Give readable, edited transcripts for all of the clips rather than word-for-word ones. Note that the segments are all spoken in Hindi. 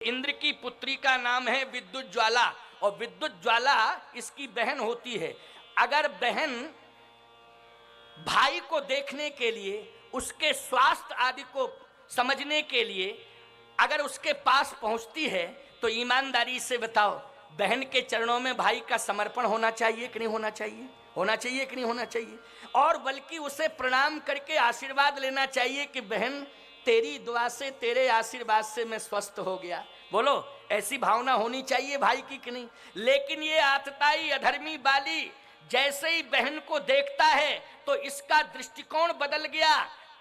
इंद्र की पुत्री का नाम है विद्युत ज्वाला और विद्युत ज्वाला इसकी बहन होती है। अगर बहन भाई को देखने के लिए, उसके स्वास्थ्य आदि को समझने के लिए अगर उसके पास पहुंचती है तो ईमानदारी से बताओ, बहन के चरणों में भाई का समर्पण होना चाहिए कि नहीं होना चाहिए? होना चाहिए कि नहीं होना चाहिए? और बल्कि उसे प्रणाम करके आशीर्वाद लेना चाहिए कि बहन तेरी दुआ से, तेरे आशीर्वाद से मैं स्वस्थ हो गया। बोलो, ऐसी भावना होनी चाहिए भाई की कि नहीं? लेकिन ये आतताई अधर्मी बाली जैसे ही बहन को देखता है तो इसका दृष्टिकोण बदल गया।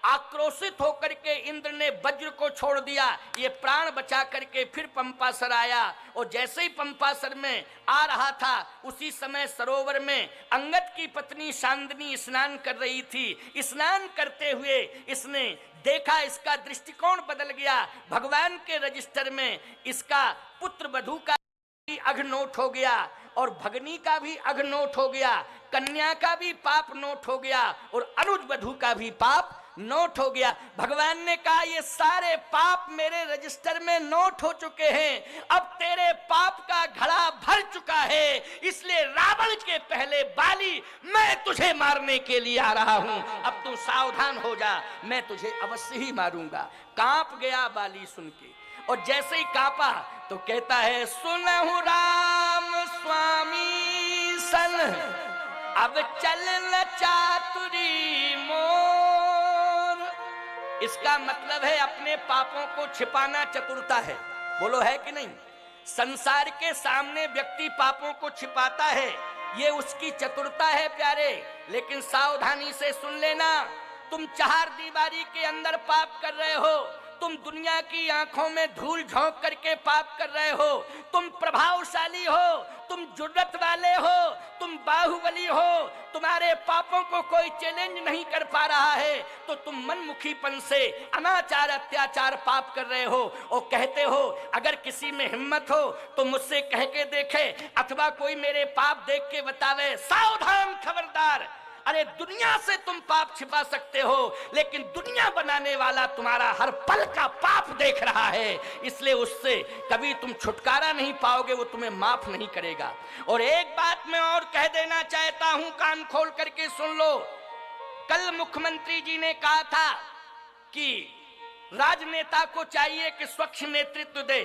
आक्रोशित होकर के इंद्र ने वज्र को छोड़ दिया, ये प्राण बचा करके फिर पंपासर आया। और जैसे ही पंपासर में आ रहा था उसी समय सरोवर में अंगद की पत्नी शांदनी स्नान कर रही थी। स्नान करते हुए इसने देखा, इसका दृष्टिकोण बदल गया। भगवान के रजिस्टर में इसका पुत्र वधू का भी अघ नोट हो गया और भगनी का भी अघ नोट हो गया, कन्या का भी पाप नोट हो गया और अनुज वधू का भी पाप नोट हो गया। भगवान ने कहा, ये सारे पाप मेरे रजिस्टर में नोट हो चुके हैं, अब तेरे पाप का घड़ा भर चुका है, इसलिए रावण के पहले बाली मैं तुझे मारने के लिए आ रहा हूं। अब तू सावधान हो जा, मैं तुझे अवश्य ही मारूंगा। कांप गया बाली सुन के, और जैसे ही कांपा तो कहता है, सुनहु राम स्वामी सन अब चल न चातुरी मोर। इसका मतलब है अपने पापों को छिपाना चतुरता है। बोलो, है कि नहीं? संसार के सामने व्यक्ति पापों को छिपाता है, ये उसकी चतुरता है प्यारे। लेकिन सावधानी से सुन लेना, तुम चार दीवारी के अंदर पाप कर रहे हो, तुम दुनिया की आंखों में धूल झोंक करके पाप कर रहे हो, तुम प्रभावशाली हो, तुम जुर्रत वाले हो, तुम बाहुबली हो, तुम्हारे पापों को कोई चैलेंज नहीं कर पा रहा है, तो तुम मनमुखीपन से अनाचार अत्याचार पाप कर रहे हो। और कहते हो अगर किसी में हिम्मत हो तो मुझसे कह के देखे अथवा कोई मेरे पाप देख के बतावे। सावधान, खबरदार। अरे दुनिया से तुम पाप छिपा सकते हो, लेकिन दुनिया बनाने वाला तुम्हारा हर पल का पाप देख रहा है, इसलिए उससे कभी तुम छुटकारा नहीं पाओगे, वो तुम्हें माफ नहीं करेगा। और एक बात मैं और कह देना चाहता हूं, कान खोल करके सुन लो। कल मुख्यमंत्री जी ने कहा था कि राजनेता को चाहिए कि स्वच्छ नेतृत्व दे,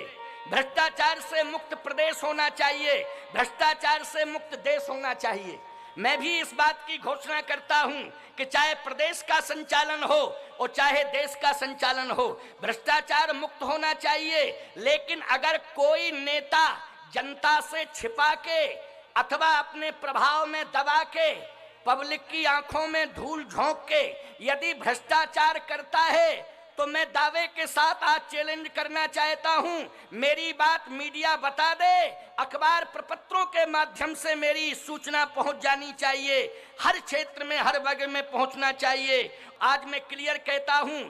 भ्रष्टाचार से मुक्त प्रदेश होना चाहिए, भ्रष्टाचार से मुक्त देश होना चाहिए। मैं भी इस बात की घोषणा करता हूं कि चाहे प्रदेश का संचालन हो और चाहे देश का संचालन हो, भ्रष्टाचार मुक्त होना चाहिए। लेकिन अगर कोई नेता जनता से छिपा के अथवा अपने प्रभाव में दबा के, पब्लिक की आंखों में धूल झोंक के यदि भ्रष्टाचार करता है तो मैं दावे के साथ आज चैलेंज करना चाहता हूं, मेरी बात मीडिया बता दे, अखबार प्रपत्रों के माध्यम से मेरी सूचना पहुंच जानी चाहिए, हर क्षेत्र में हर वर्ग में पहुंचना चाहिए। आज मैं क्लियर कहता हूं,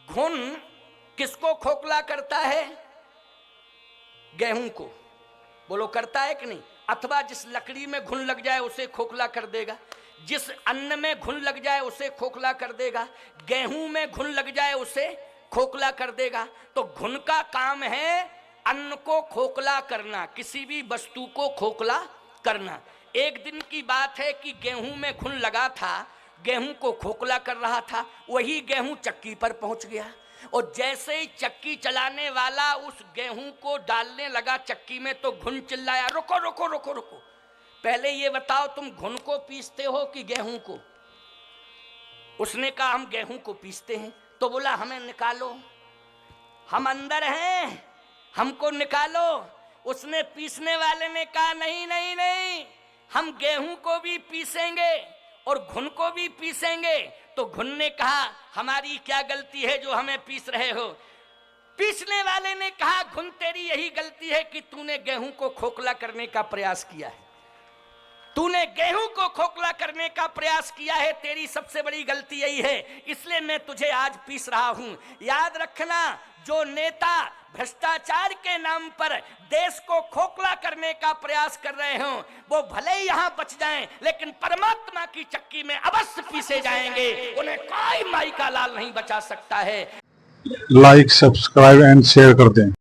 घुन किसको खोखला करता है? गेहूं को। बोलो, करता है कि नहीं? अथवा जिस लकड़ी में घुन लग जाए उसे खोखला कर देगा, जिस अन्न में घुन लग जाए उसे खोखला कर देगा, गेहूं में घुन लग जाए उसे खोखला कर देगा। तो घुन का काम है अन्न को खोखला करना, किसी भी वस्तु को खोखला करना। एक दिन की बात है कि गेहूं में घुन लगा था, गेहूं को खोखला कर रहा था, वही गेहूं चक्की पर पहुंच गया और जैसे ही चक्की चलाने वाला उस गेहूं को डालने लगा चक्की में तो घुन चिल्लाया, रुको रुको रुको रुको, पहले ये बताओ तुम घुन को पीसते हो कि गेहूं को? उसने कहा हम गेहूं को पीसते हैं। तो बोला हमें निकालो, हम अंदर हैं, हमको निकालो। उसने पीसने वाले ने कहा नहीं नहीं नहीं, हम गेहूं को भी पीसेंगे और घुन को भी पीसेंगे। तो घुन ने कहा हमारी क्या गलती है जो हमें पीस रहे हो? पीसने वाले ने कहा घुन तेरी यही गलती है कि तूने गेहूं को खोखला करने का प्रयास किया है, तूने गेहूं को खोखला करने का प्रयास किया है, तेरी सबसे बड़ी गलती यही है, इसलिए मैं तुझे आज पीस रहा हूं। याद रखना, जो नेता भ्रष्टाचार के नाम पर देश को खोखला करने का प्रयास कर रहे हो वो भले ही यहां बच जाएं, लेकिन परमात्मा की चक्की में अवश्य पीसे जाएंगे, उन्हें कोई माई का लाल नहीं बचा सकता है। लाइक, सब्सक्राइब एंड शेयर कर दें।